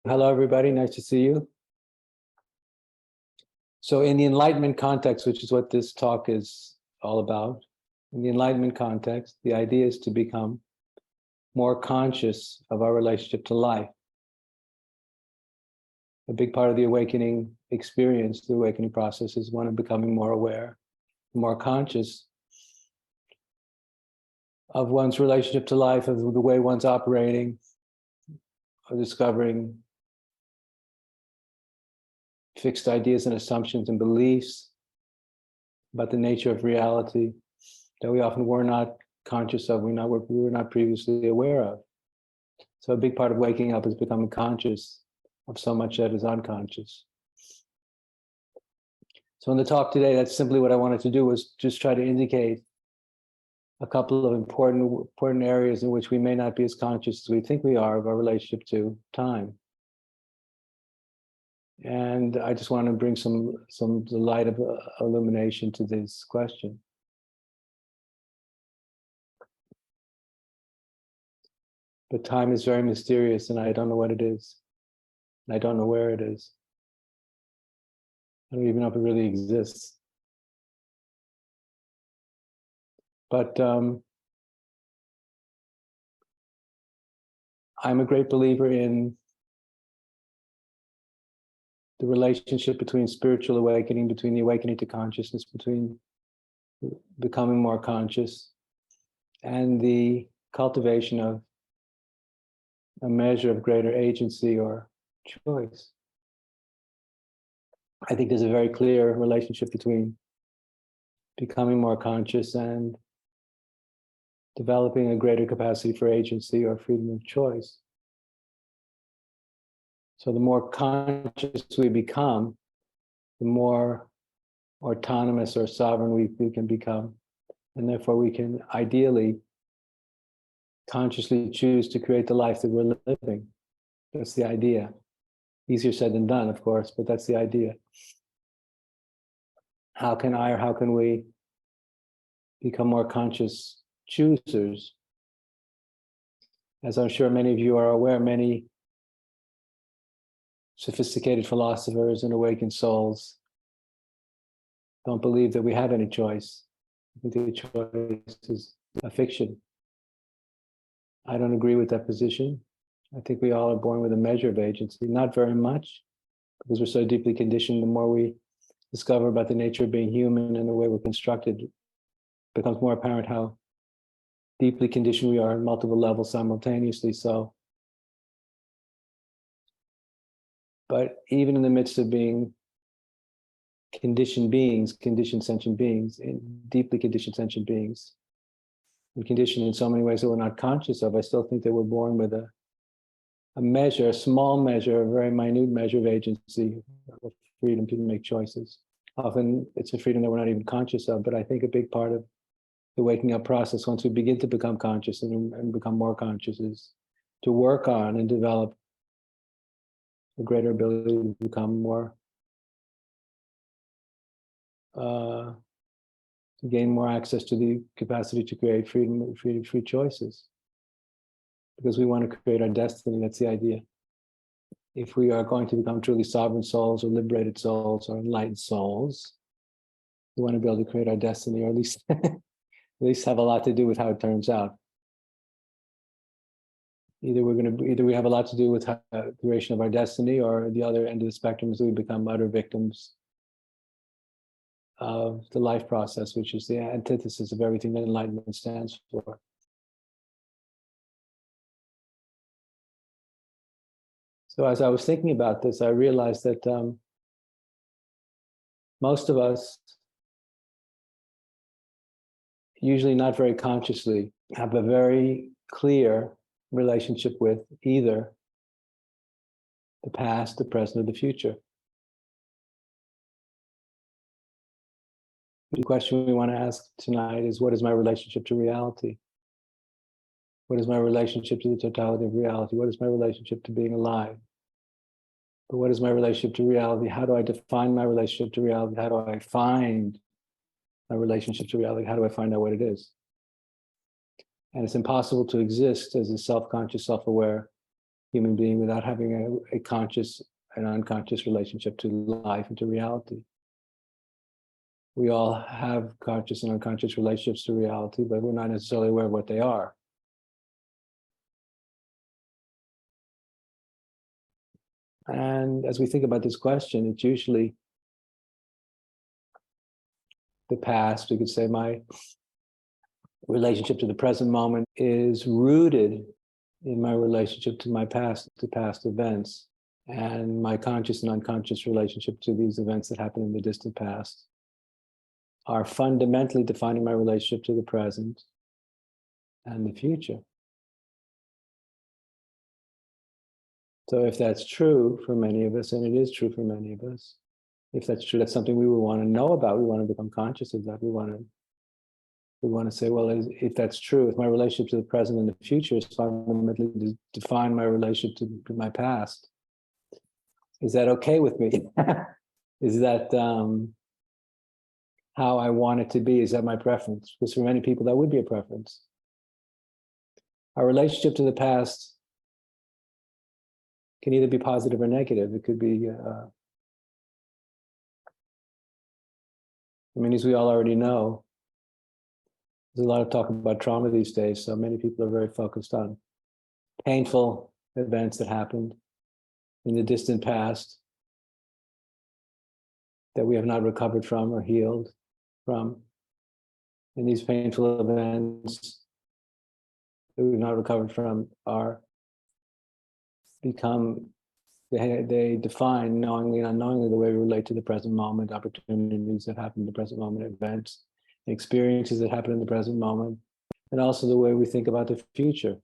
Hello, everybody. Nice to see you. So in the Enlightenment context, which is what this talk is all about, in the Enlightenment context, the idea is to become more conscious of our relationship to life. A big part of the awakening experience, the awakening process, is one of becoming more aware, more conscious of one's relationship to life, of the way one's operating, of discovering fixed ideas and assumptions and beliefs about the nature of reality that we often were not conscious of, we were not previously aware of. So a big part of waking up is becoming conscious of so much that is unconscious. So in the talk today, that's simply what I wanted to do, was just try to indicate a couple of important areas in which we may not be as conscious as we think we are of our relationship to time. And I just want to bring some light of illumination to this question. But time is very mysterious, and I don't know what it is. And I don't know where it is. I don't even know if it really exists. But I'm a great believer in the relationship between spiritual awakening, between the awakening to consciousness, between becoming more conscious, and the cultivation of a measure of greater agency or choice. I think there's a very clear relationship between becoming more conscious and developing a greater capacity for agency or freedom of choice. So the more conscious we become, the more autonomous or sovereign we can become. And therefore we can ideally consciously choose to create the life that we're living. That's the idea. Easier said than done, of course, but that's the idea. How can I, or how can we become more conscious choosers? As I'm sure many of you are aware, many sophisticated philosophers and awakened souls don't believe that we have any choice. I think the choice is a fiction. I don't agree with that position. I think we all are born with a measure of agency, not very much, because we're so deeply conditioned. The more we discover about the nature of being human and the way we're constructed, it becomes more apparent how deeply conditioned we are at multiple levels simultaneously. So, but even in the midst of being conditioned beings, conditioned sentient beings, deeply conditioned sentient beings, and conditioned in so many ways that we're not conscious of, I still think that we're born with a measure, a small measure, a very minute measure of agency, of freedom to make choices. Often it's a freedom that we're not even conscious of, but I think a big part of the waking up process, once we begin to become conscious and become more conscious, is to work on and develop a greater ability to become more, to gain more access to the capacity to create free choices. Because we want to create our destiny, that's the idea. If we are going to become truly sovereign souls or liberated souls or enlightened souls, we want to be able to create our destiny, or at least have a lot to do with how it turns out. Either we have a lot to do with the creation of our destiny, or the other end of the spectrum is we become utter victims of the life process, which is the antithesis of everything that enlightenment stands for. So as I was thinking about this, I realized that most of us, usually not very consciously, have a very clear relationship with either the past, the present, or the future. The question we want to ask tonight is, what is my relationship to reality? What is my relationship to the totality of reality? What is my relationship to being alive? But what is my relationship to reality? How do I define my relationship to reality? How do I find my relationship to reality? How do I find out what it is? And it's impossible to exist as a self-conscious, self-aware human being without having a conscious and unconscious relationship to life and to reality. We all have conscious and unconscious relationships to reality, but we're not necessarily aware of what they are. And as we think about this question, it's usually the past. We could say my relationship to the present moment is rooted in my relationship to my past, to past events, and my conscious and unconscious relationship to these events that happened in the distant past are fundamentally defining my relationship to the present and the future. So if that's true for many of us, and it is true for many of us, if that's true, that's something we would want to know about. We want to become conscious of that. We want to say, well, if that's true, if my relationship to the present and the future is fundamentally to define my relationship to my past, is that okay with me? Is that how I want it to be? Is that my preference? Because for many people, that would be a preference. Our relationship to the past can either be positive or negative. It could be, as we all already know, there's a lot of talk about trauma these days, so many people are very focused on painful events that happened in the distant past that we have not recovered from or healed from. And these painful events that we've not recovered from they define, knowingly and unknowingly, the way we relate to the present moment, opportunities that happen in the present moment, events, experiences that happen in the present moment, and also the way we think about the future.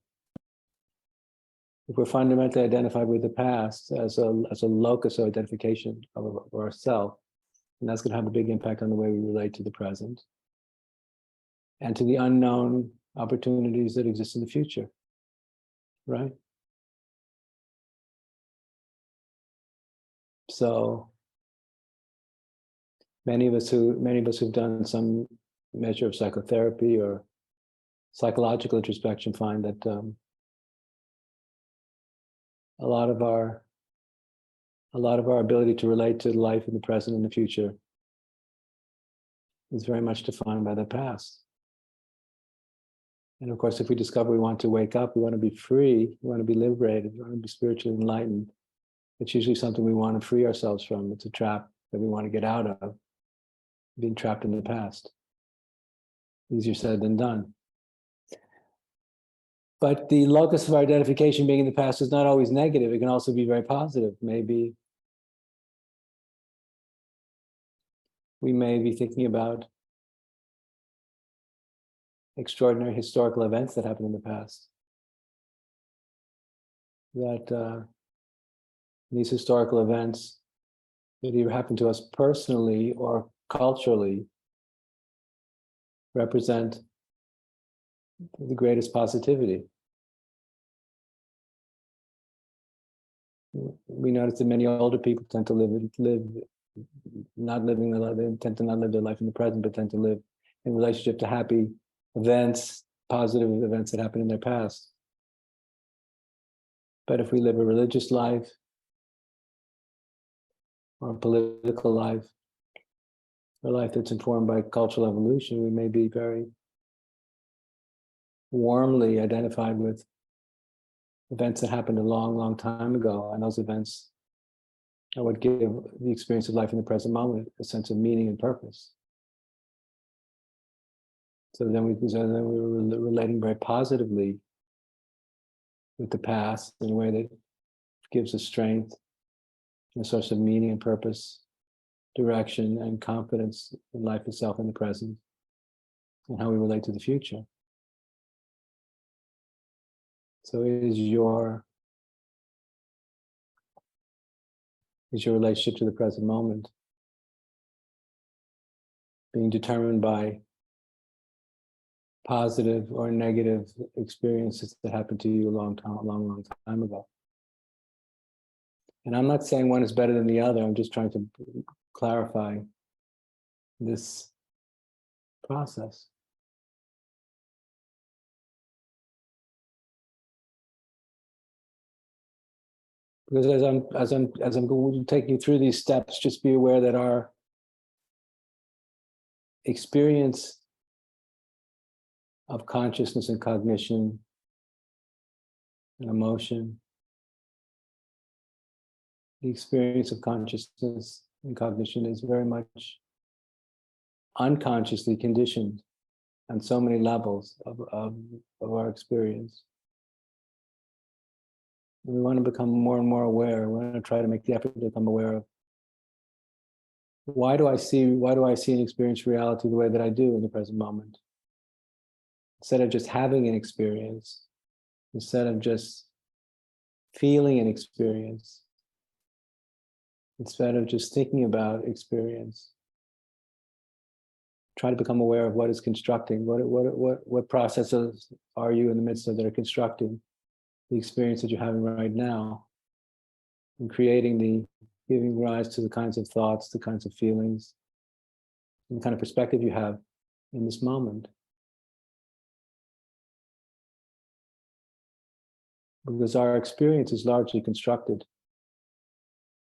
If we're fundamentally identified with the past as a locus of identification of ourselves, and that's going to have a big impact on the way we relate to the present and to the unknown opportunities that exist in the future, right? So many of us who've done some measure of psychotherapy or psychological introspection find that a lot of our ability to relate to life in the present and the future is very much defined by the past. And of course, if we discover we want to wake up, we want to be free, we want to be liberated, we want to be spiritually enlightened, it's usually something we want to free ourselves from. It's a trap that we want to get out of, being trapped in the past. Easier said than done. But the locus of our identification being in the past is not always negative. It can also be very positive. Maybe we may be thinking about extraordinary historical events that happened in the past. That these historical events that either happen to us personally or culturally represent the greatest positivity. We notice that many older people tend to not living their life. They tend to not live their life in the present, but tend to live in relationship to happy events, positive events that happened in their past. But if we live a religious life or a political life, a life that's informed by cultural evolution, we may be very warmly identified with events that happened a long, long time ago. And those events are what give the experience of life in the present moment a sense of meaning and purpose. So then we're relating very positively with the past in a way that gives us strength, a source of meaning and purpose, direction and confidence in life itself in the present, and how we relate to the future. So is your relationship to the present moment being determined by positive or negative experiences that happened to you a long time ago? And I'm not saying one is better than the other. I'm just trying to clarify this process. Because as I'm going to take you through these steps, just be aware that our experience of consciousness and cognition and emotion, the experience of consciousness and cognition is very much unconsciously conditioned on so many levels of our experience. We want to become more and more aware. We want to try to make the effort to become aware of why do I see and experience reality the way that I do in the present moment? Instead of just having an experience, instead of just feeling an experience, instead of just thinking about experience, try to become aware of what is constructing, what processes are you in the midst of that are constructing the experience that you're having right now, and giving rise to the kinds of thoughts, the kinds of feelings, and the kind of perspective you have in this moment. Because our experience is largely constructed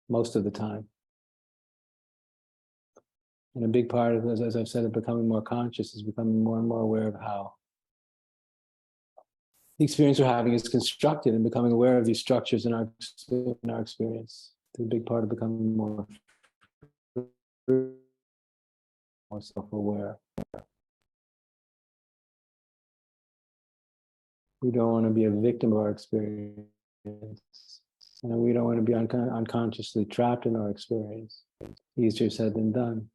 most of the time. And a big part of, as I've said, of becoming more conscious is becoming more and more aware of how the experience we're having is constructed, and becoming aware of these structures in our experience. It's a big part of becoming more self-aware. We don't want to be a victim of our experience, and we don't want to be unconsciously trapped in our experience. Easier said than done.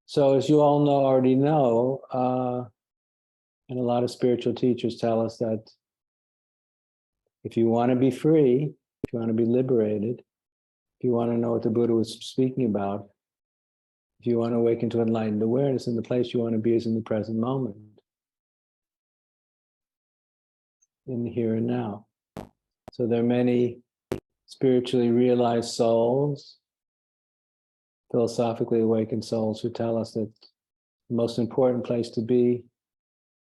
So, as you all already know, and a lot of spiritual teachers tell us that if you want to be free, if you want to be liberated, if you want to know what the Buddha was speaking about, if you want to awaken to enlightened awareness, then the place you want to be is in the present moment, in the here and now. So there are many spiritually realized souls, philosophically awakened souls, who tell us that the most important place to be,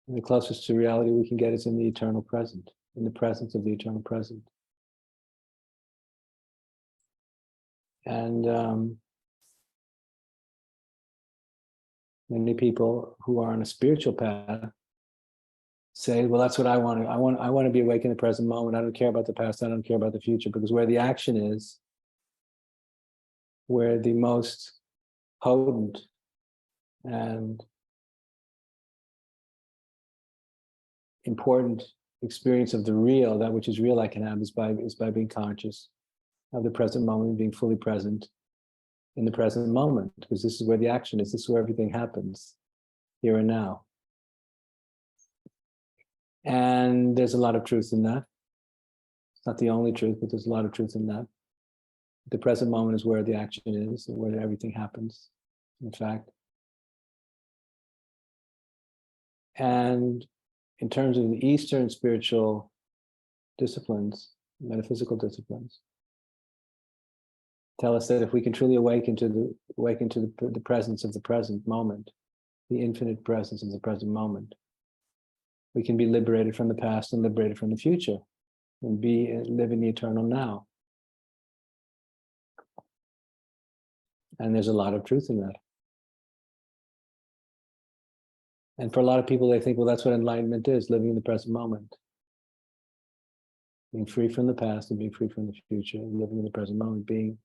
and the closest to reality we can get, is in the eternal present, in the presence of the eternal present. And many people who are on a spiritual path say, well, that's what I want. I want to be awake in the present moment. I don't care about the past. I don't care about the future, because where the action is, where the most potent and important experience of the real, that which is real I can have, is by being conscious of the present moment, being fully present in the present moment, because this is where the action is. This is where everything happens, here and now. And there's a lot of truth in that. It's not the only truth, but there's a lot of truth in that. The present moment is where the action is, where everything happens, in fact. And in terms of the Eastern spiritual disciplines, metaphysical disciplines, tell us that if we can truly awaken to the presence of the present moment, the infinite presence of the present moment, we can be liberated from the past and liberated from the future, and live in the eternal now. And there's a lot of truth in that. And for a lot of people, they think, well, that's what enlightenment is, living in the present moment. Being free from the past and being free from the future, and living in the present moment, being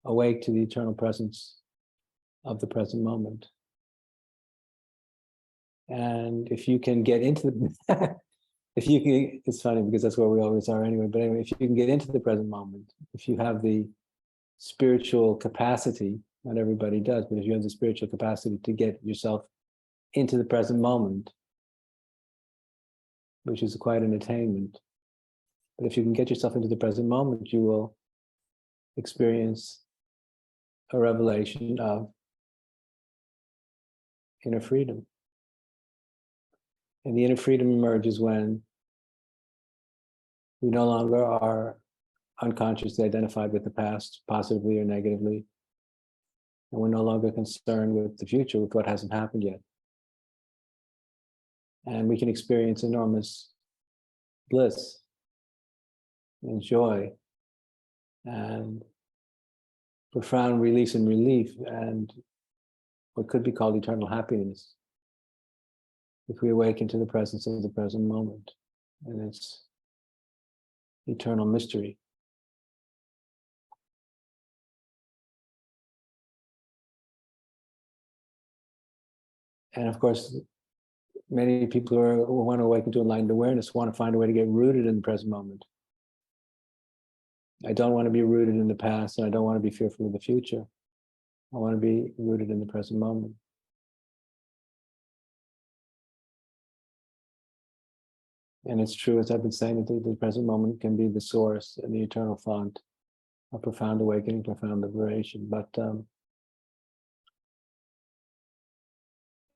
awake to the eternal presence of the present moment. And if you can get into the, it's funny because that's where we always are anyway, but anyway, if you can get into the present moment, if you have the spiritual capacity, not everybody does, but if you have the spiritual capacity to get yourself into the present moment, which is quite an attainment. But if you can get yourself into the present moment, you will experience a revelation of inner freedom. And the inner freedom emerges when we no longer are unconsciously identified with the past, positively or negatively. And we're no longer concerned with the future, with what hasn't happened yet. And we can experience enormous bliss and joy and profound release and relief and what could be called eternal happiness if we awaken to the presence of the present moment and its eternal mystery. And of course, many people who want to awaken to enlightened awareness want to find a way to get rooted in the present moment. I don't want to be rooted in the past, and I don't want to be fearful of the future. I want to be rooted in the present moment. And it's true, as I've been saying, that the present moment can be the source and the eternal font of profound awakening, profound liberation. But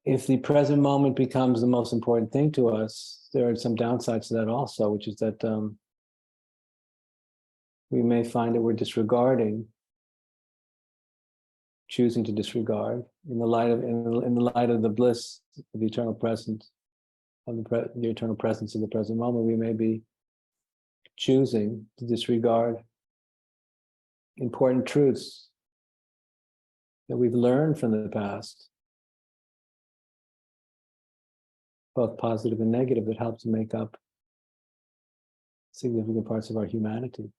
if the present moment becomes the most important thing to us, there are some downsides to that also, which is that we may find that we're disregarding, choosing to disregard, in the light of the bliss of the eternal presence, of the eternal presence of the present moment. We may be choosing to disregard important truths that we've learned from the past, both positive and negative, that help to make up significant parts of our humanity.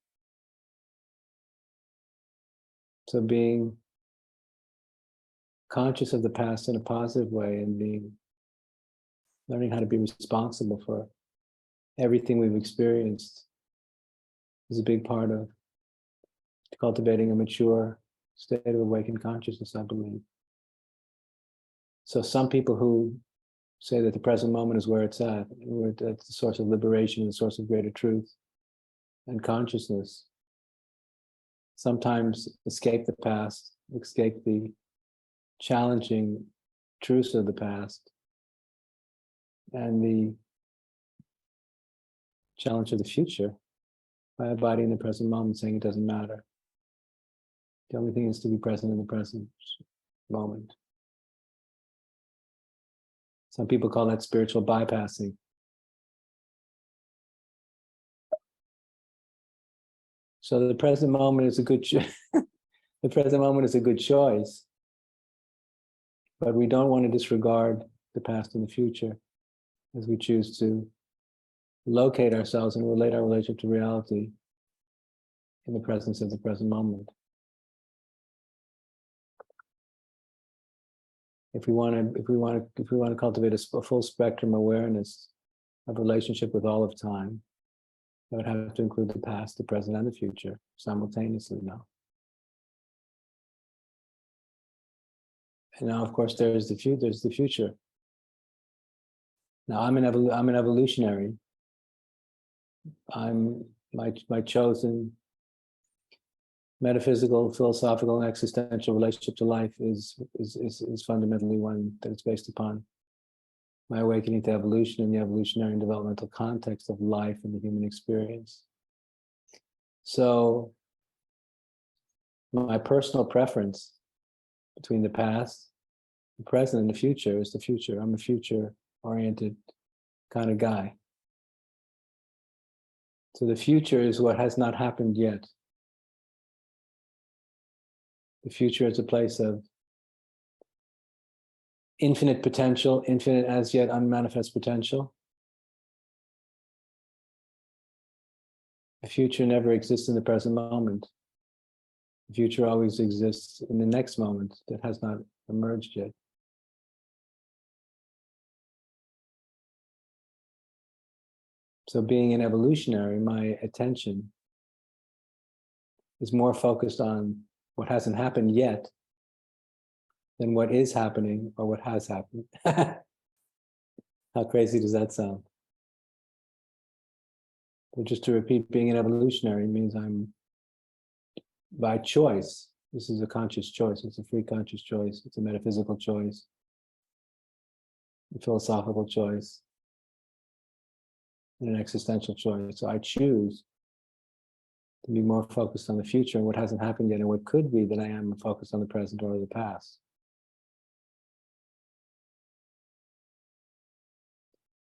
So being conscious of the past in a positive way and learning how to be responsible for everything we've experienced is a big part of cultivating a mature state of awakened consciousness, I believe. So some people who say that the present moment is where it's at, where it's the source of liberation, the source of greater truth and consciousness, sometimes escape the past, escape the challenging truths of the past and the challenge of the future by abiding in the present moment, saying it doesn't matter. The only thing is to be present in the present moment. Some people call that spiritual bypassing. So the present moment is a good the present moment is a good choice, but we don't want to disregard the past and the future as we choose to locate ourselves and relate our relationship to reality in the presence of the present moment. If we want to cultivate a full spectrum awareness of relationship with all of time, that would have to include the past, the present, and the future simultaneously now. And now, of course, there's the future. Now, I'm an evolutionary. My chosen metaphysical, philosophical, and existential relationship to life is fundamentally one that is based upon my awakening to evolution and the evolutionary and developmental context of life and the human experience. So my personal preference between the past, the present, and the future is the future. I'm a future-oriented kind of guy. So the future is what has not happened yet. The future is a place of infinite potential, infinite as yet unmanifest potential. The future never exists in the present moment. The future always exists in the next moment that has not emerged yet. So being an evolutionary, my attention is more focused on what hasn't happened yet than what is happening or what has happened. How crazy does that sound? But just to repeat, being an evolutionary means I'm, by choice, this is a conscious choice, it's a free conscious choice, it's a metaphysical choice, a philosophical choice, and an existential choice. So I choose to be more focused on the future and what hasn't happened yet and what could be than I am focused on the present or the past.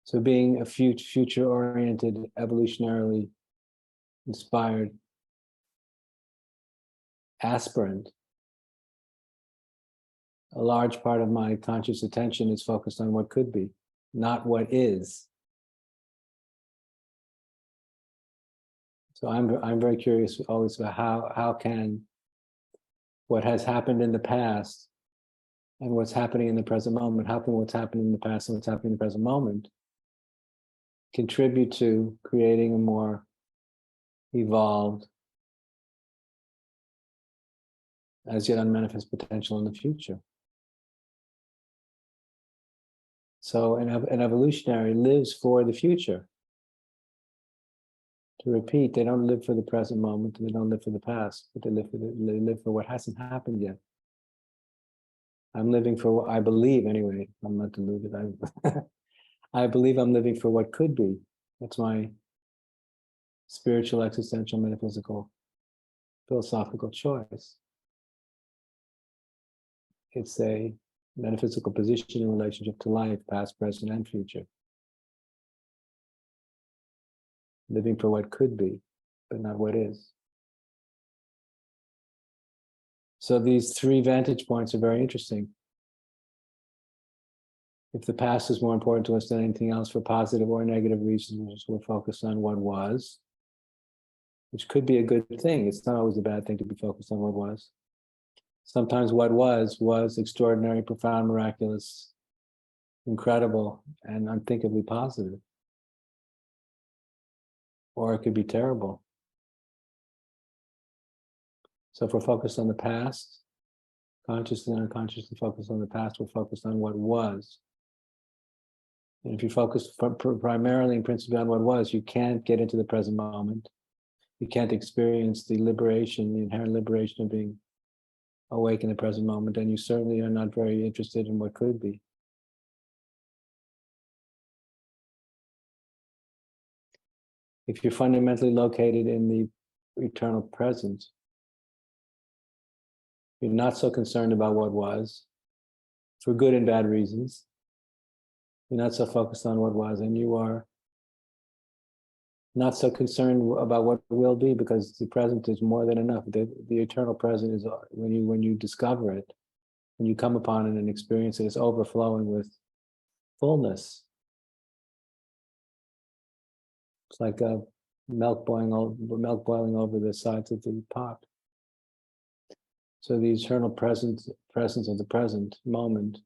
So being a future-oriented, evolutionarily inspired aspirant, a large part of my conscious attention is focused on what could be, not what is. So I'm very curious always about how can what has happened in the past and what's happening in the present moment, how can what's happening in the past and what's happening in the present moment contribute to creating a more evolved, as yet unmanifest potential in the future. So an evolutionary lives for the future. To repeat, they don't live for the present moment, and they don't live for the past, but they live for what hasn't happened yet. I'm living for what I believe, anyway. I'm not deluded. I believe I'm living for what could be. That's my spiritual, existential, metaphysical, philosophical choice. It's a metaphysical position in relationship to life, past, present, and future. Living for what could be, but not what is. So these three vantage points are very interesting. If the past is more important to us than anything else for positive or negative reasons, we're focused on what was, which could be a good thing. It's not always a bad thing to be focused on what was. Sometimes what was extraordinary, profound, miraculous, incredible, and unthinkably positive. Or it could be terrible. So if we're focused on the past, consciously and unconsciously focused on the past, we're focused on what was. And if you focus primarily and principally on what was, you can't get into the present moment. You can't experience the liberation, the inherent liberation of being awake in the present moment, and you certainly are not very interested in what could be. If you're fundamentally located in the eternal present, you're not so concerned about what was, for good and bad reasons. You're not so focused on what was, and you are not so concerned about what will be, because the present is more than enough. The eternal present is, when you discover it, when you come upon it and experience it, it's overflowing with fullness. It's like milk boiling over the sides of the pot. So the eternal presence of the present moment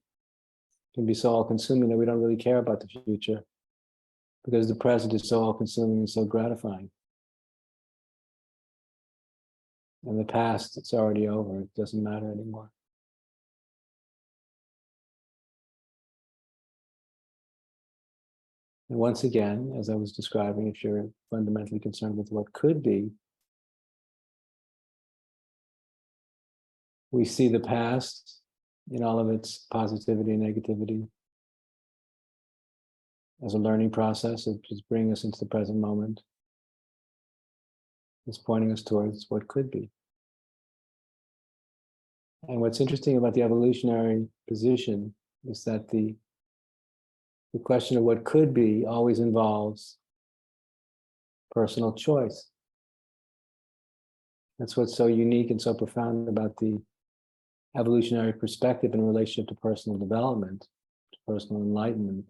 can be so all-consuming that we don't really care about the future, because the present is so all-consuming and so gratifying. And the past, it's already over. It doesn't matter anymore. And once again, as I was describing, if you're fundamentally concerned with what could be, we see the past in all of its positivity and negativity as a learning process. It just brings us into the present moment. It's pointing us towards what could be. And what's interesting about the evolutionary position is that the question of what could be always involves personal choice. That's what's so unique and so profound about the evolutionary perspective in relationship to personal development, to personal enlightenment,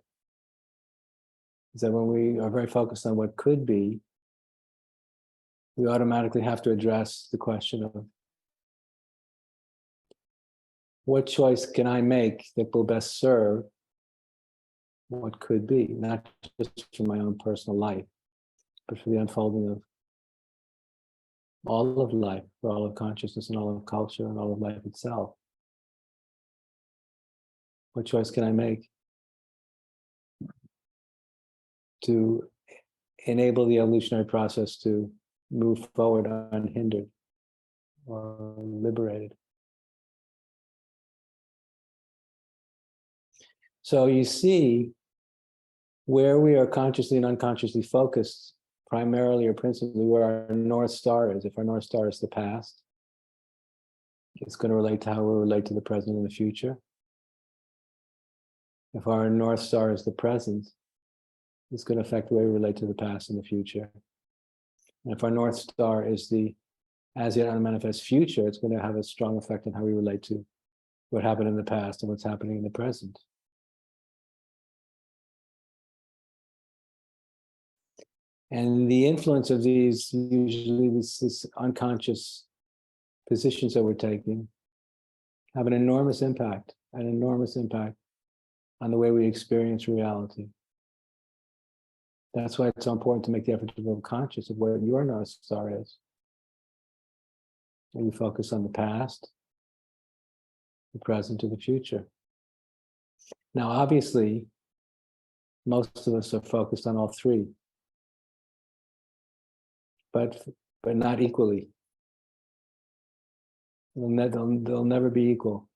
is that when we are very focused on what could be, we automatically have to address the question of what choice can I make that will best serve what could be, not just for my own personal life, but for the unfolding of all of life, for all of consciousness and all of culture and all of life itself. What choice can I make to enable the evolutionary process to move forward unhindered or liberated? So you see where we are consciously and unconsciously focused, primarily or principally, where our North Star is. If our North Star is the past, it's going to relate to how we relate to the present and the future. If our North Star is the present, it's going to affect the way we relate to the past and the future. And if our North Star is the as yet unmanifest future, it's going to have a strong effect on how we relate to what happened in the past and what's happening in the present. And the influence of these, usually this unconscious positions that we're taking, have an enormous impact on the way we experience reality. That's why it's so important to make the effort to become conscious of what your North Star is. And you focus on the past, the present, or the future. Now, obviously, most of us are focused on all three, but not equally. They'll never be equal.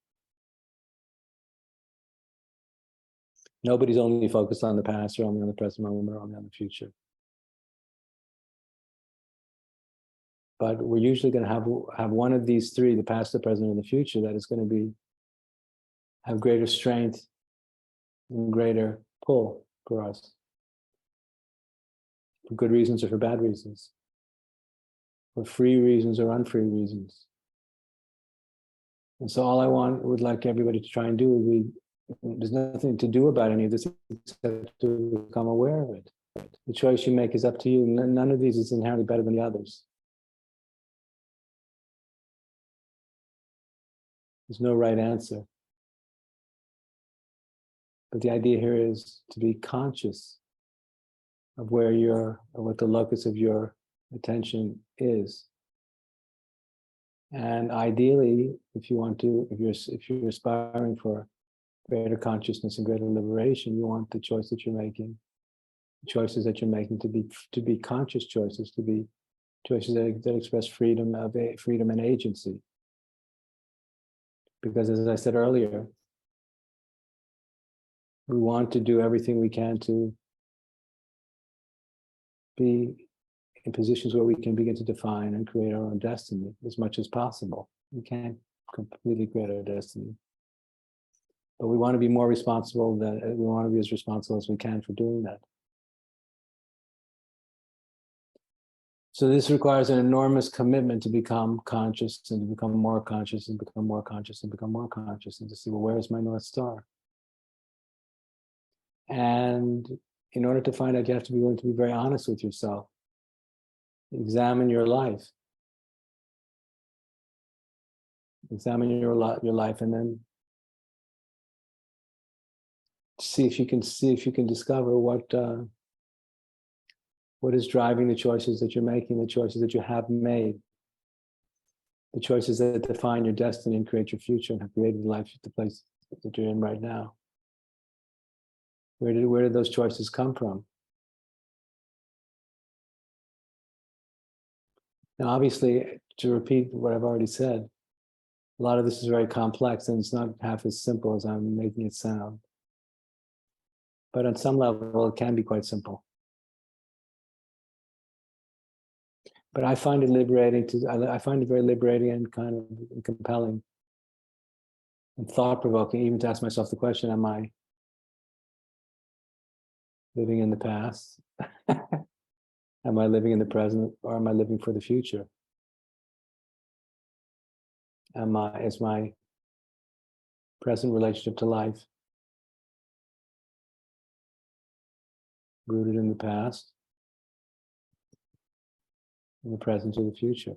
Nobody's only focused on the past, or only on the present moment, or only on the future. But we're usually going to have one of these three, the past, the present, and the future, that is going to have greater strength and greater pull for us, for good reasons or for bad reasons, for free reasons or unfree reasons. And so all I would like everybody to try and do is there's nothing to do about any of this except to become aware of it. The choice you make is up to you. None of these is inherently better than the others. There's no right answer. But the idea here is to be conscious of what the locus of your attention is. And ideally, if you're aspiring for greater consciousness and greater liberation, you want the choices that you're making to be conscious choices, to be choices that express freedom and agency. Because as I said earlier, we want to do everything we can to be in positions where we can begin to define and create our own destiny as much as possible. We can't completely create our destiny, but we want to be more responsible. We want to be as responsible as we can for doing that. So this requires an enormous commitment to become conscious and to become more conscious and become more conscious and become more conscious, and to see, well, where is my North Star? And in order to find out, you have to be willing to be very honest with yourself. Examine your life. Examine your life, and then see if you can discover what is driving the choices that you're making, the choices that you have made, the choices that define your destiny and create your future and have created the life, the place that you're in right now. Where did those choices come from? Now, obviously, to repeat what I've already said, a lot of this is very complex and it's not half as simple as I'm making it sound. But on some level, it can be quite simple. But I find it liberating I find it very liberating and kind of compelling and thought-provoking, even to ask myself the question, am I living in the past? Am I living in the present, or am I living for the future? Is my present relationship to life rooted in the past, in the present, or the future?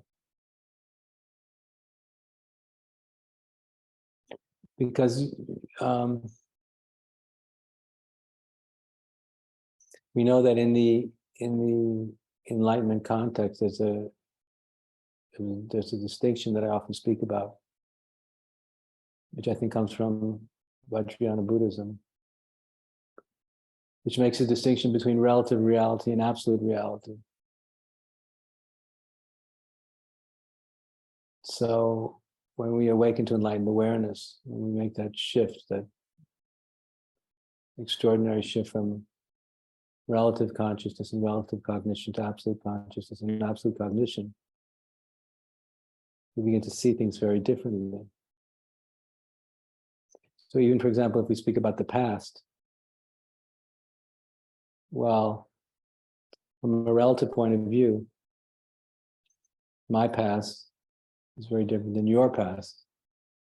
Because we know that in the Enlightenment context, there's a distinction that I often speak about, which I think comes from Vajrayana Buddhism, which makes a distinction between relative reality and absolute reality. So when we awaken to enlightened awareness, when we make that shift, that extraordinary shift from relative consciousness and relative cognition to absolute consciousness and absolute cognition, we begin to see things very differently. So even, for example, if we speak about the past, well, from a relative point of view, My past is very different than your past.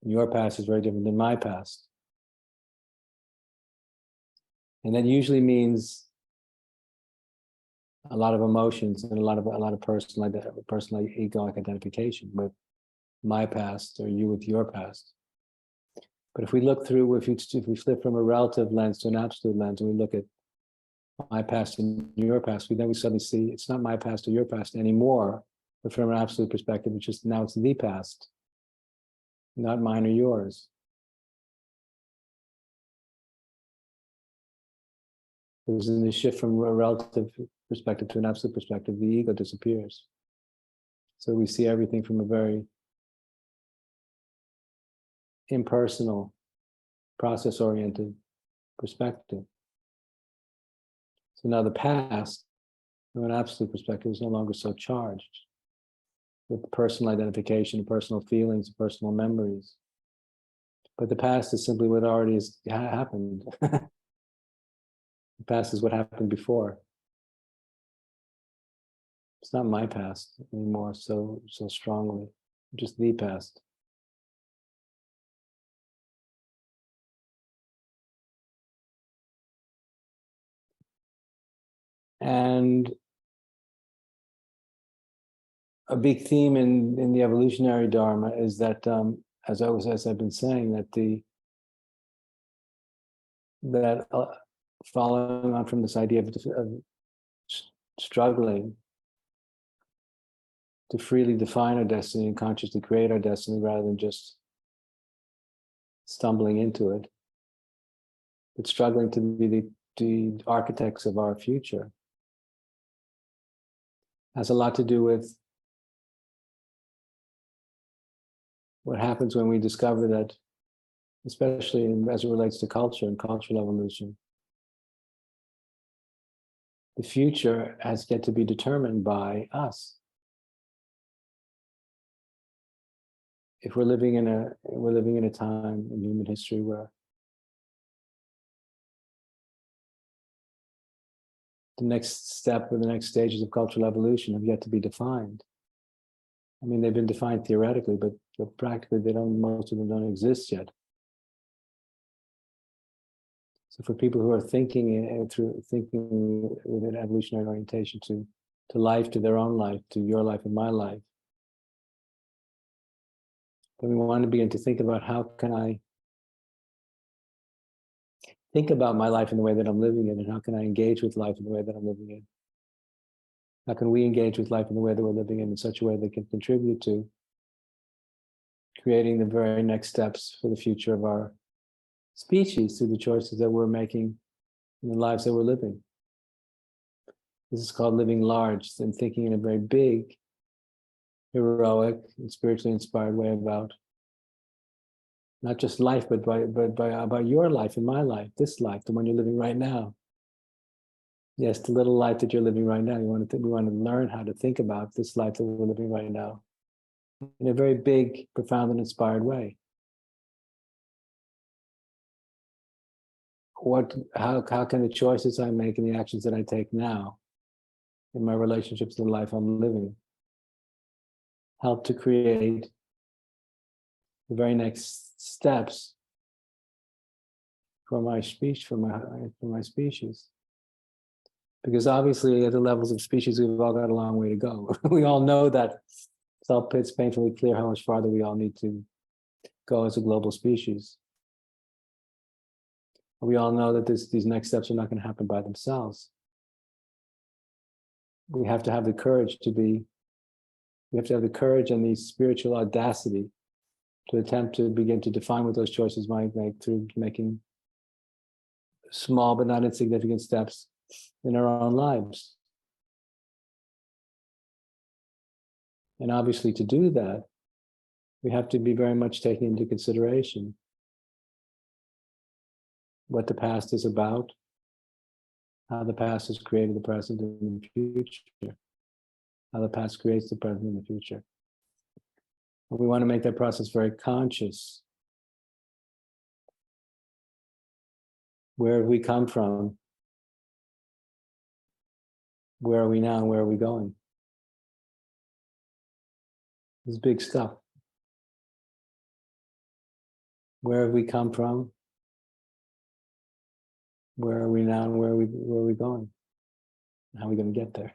And your past is very different than my past. And that usually means a lot of emotions and a lot of personal egoic identification with my past or you with your past. But if we look through, if we flip from a relative lens to an absolute lens, and we look at my past and your past, then we suddenly see it's not my past or your past anymore, but from an absolute perspective, it's just now it's the past, not mine or yours. Because in the shift from a relative perspective to an absolute perspective, the ego disappears. So we see everything from a very impersonal, process-oriented perspective. So now the past, from an absolute perspective, is no longer so charged with personal identification, personal feelings, personal memories. But the past is simply what already has happened. The past is what happened before. It's not my past anymore so strongly, just the past. And a big theme in the evolutionary Dharma is that, as I've been saying, that following on from this idea of struggling to freely define our destiny and consciously create our destiny rather than just stumbling into it, but struggling to be the architects of our future, has a lot to do with what happens when we discover that, especially as it relates to culture and cultural evolution, the future has yet to be determined by us. If we're living in a time in human history where the next step or the next stages of cultural evolution have yet to be defined. I mean, they've been defined theoretically, but practically most of them don't exist yet. So for people who are thinking with an evolutionary orientation to life, to their own life, to your life and my life, then we want to begin to think about how can I think about my life in the way that I'm living it, and how can I engage with life in the way that I'm living it? How can we engage with life in the way that we're living in such a way that can contribute to creating the very next steps for the future of our species through the choices that we're making in the lives that we're living? This is called living large and thinking in a very big, heroic, and spiritually inspired way about not just life, but about your life and my life, this life, the one you're living right now. Yes, the little life that you're living right now. We want to learn how to think about this life that we're living right now in a very big, profound, and inspired way. How can the choices I make and the actions that I take now in my relationships to the life I'm living help to create the very next steps for my speech, for my species? Because obviously, at the levels of species, we've all got a long way to go. We all know that. It's painfully clear how much farther we all need to go as a global species. We all know that these next steps are not going to happen by themselves. We have to have the courage we have to have the courage and the spiritual audacity to attempt to begin to define what those choices might make through making small but not insignificant steps in our own lives. And obviously, to do that, we have to be very much taking into consideration what the past is about, how the past has created the present and the future, how the past creates the present and the future. And we want to make that process very conscious. Where have we come from? Where are we now and where are we going? This big stuff. Where have we come from? Where are we now? And where are we going? How are we going to get there?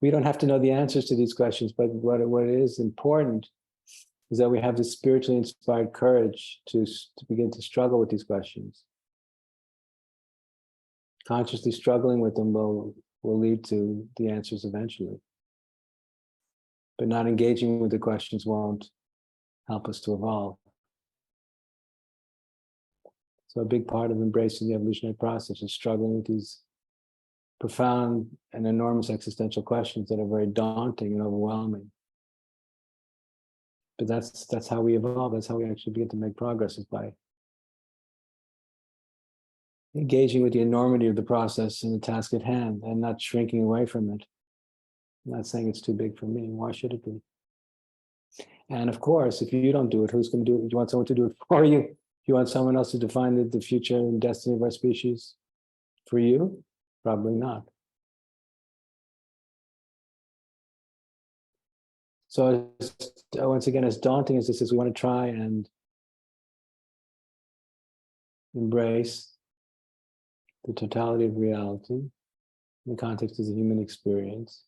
We don't have to know the answers to these questions, but what is important is that we have the spiritually inspired courage to begin to struggle with these questions. Consciously struggling with them will lead to the answers eventually. But not engaging with the questions won't help us to evolve. So a big part of embracing the evolutionary process is struggling with these profound and enormous existential questions that are very daunting and overwhelming. But that's how we evolve. That's how we actually begin to make progress, is by engaging with the enormity of the process and the task at hand and not shrinking away from it. I'm not saying it's too big for me. Why should it be? And of course, if you don't do it, who's going to do it? You want someone to do it for you? You want someone else to define the future and destiny of our species for you? Probably not. So once again, as daunting as this is, we want to try and embrace the totality of reality in the context of the human experience,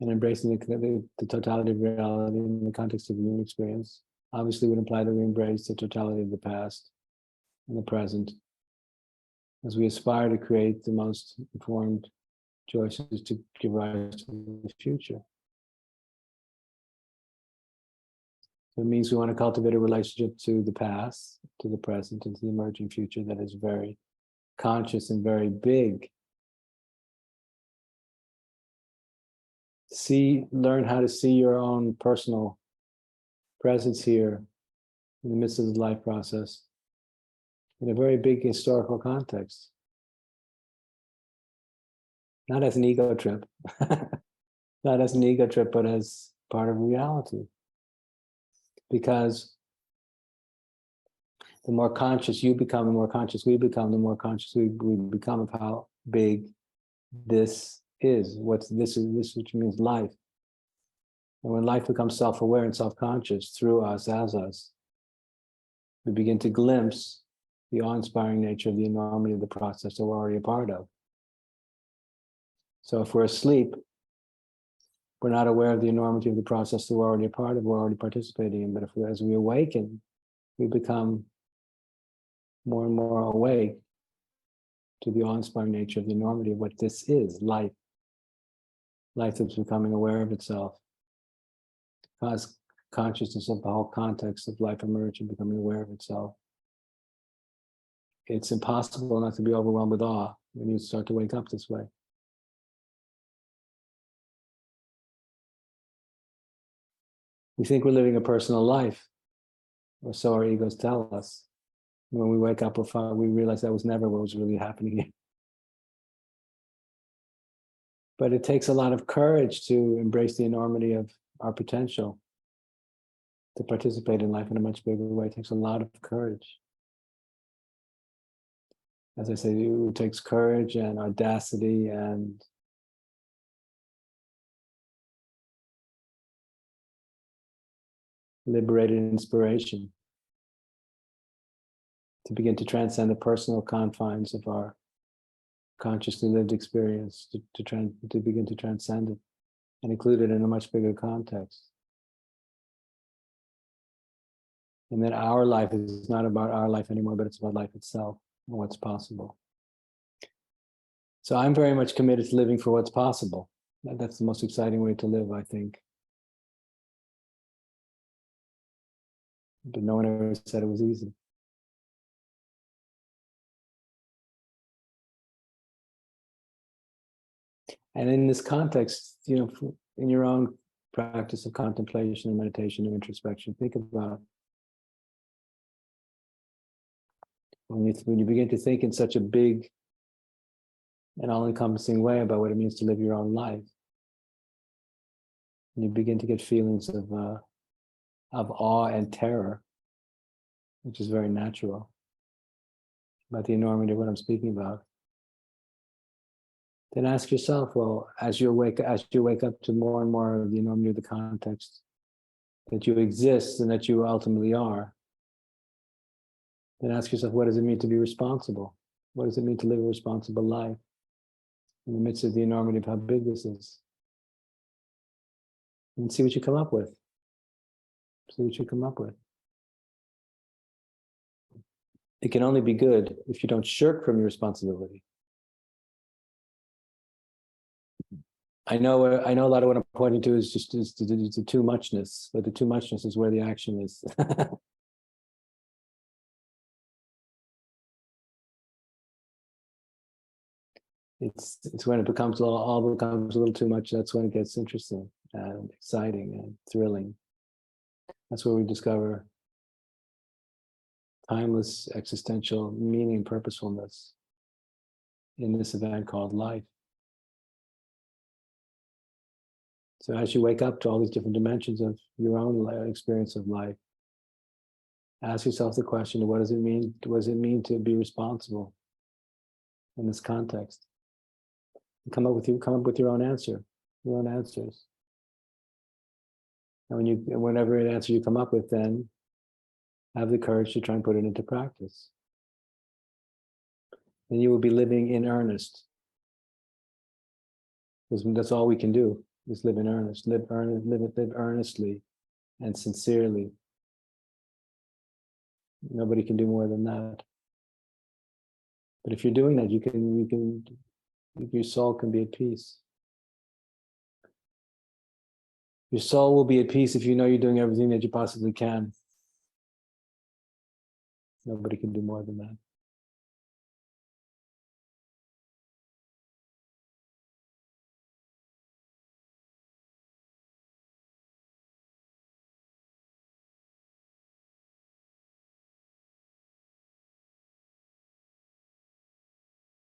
and embracing the totality of reality in the context of the human experience obviously would imply that we embrace the totality of the past and the present as we aspire to create the most informed choices to give rise to the future. So it means we want to cultivate a relationship to the past, to the present, and to the emerging future that is very conscious and very big. Learn how to see your own personal presence here in the midst of the life process in a very big historical context. Not as an ego trip, not as an ego trip, but as part of reality. Because the more conscious you become, the more conscious we become, the more conscious we become of how big this is. This, which means life. And when life becomes self-aware and self-conscious through us, as us, we begin to glimpse the awe-inspiring nature of the enormity of the process that we're already a part of. So if we're asleep, we're not aware of the enormity of the process that we're already a part of, we're already participating in. But as we awaken, we become more and more awake to the awe-inspiring nature of the enormity of what this is, life. Life that's becoming aware of itself. Cause consciousness of the whole context of life emerging, becoming aware of itself. It's impossible not to be overwhelmed with awe when you start to wake up this way. We think we're living a personal life, or so our egos tell us. When we wake up, we realize that was never what was really happening here. But it takes a lot of courage to embrace the enormity of our potential, to participate in life in a much bigger way. It takes a lot of courage. As I say, it takes courage and audacity and liberated inspiration to begin to transcend the personal confines of our consciously lived experience, to begin to transcend it and include it in a much bigger context. And then our life is not about our life anymore, but it's about life itself and what's possible. So I'm very much committed to living for what's possible. That's the most exciting way to live, I think. But no one ever said it was easy. And in this context, in your own practice of contemplation and meditation and introspection, think about when you begin to think in such a big and all-encompassing way about what it means to live your own life, and you begin to get feelings of awe and terror, which is very natural, about the enormity of what I'm speaking about. Then ask yourself, well, as you wake up to more and more of the enormity of the context that you exist and that you ultimately are, then ask yourself, what does it mean to be responsible? What does it mean to live a responsible life in the midst of the enormity of how big this is? And see what you come up with. See what you come up with. It can only be good if you don't shirk from your responsibility. I know a lot of what I'm pointing to is just the too muchness, but the too muchness is where the action is. It's when it becomes all becomes a little too much. That's when it gets interesting and exciting and thrilling. That's where we discover timeless existential meaning and purposefulness in this event called life. So as you wake up to all these different dimensions of your own experience of life, ask yourself the question: what does it mean? What does it mean to be responsible in this context? And come up with your own answer, your own answers. And whenever an answer you come up with, then have the courage to try and put it into practice. And you will be living in earnest. Because that's all we can do, is live in earnest, live earnestly and sincerely. Nobody can do more than that. But if you're doing that, your soul can be at peace. Your soul will be at peace if you know you're doing everything that you possibly can. Nobody can do more than that.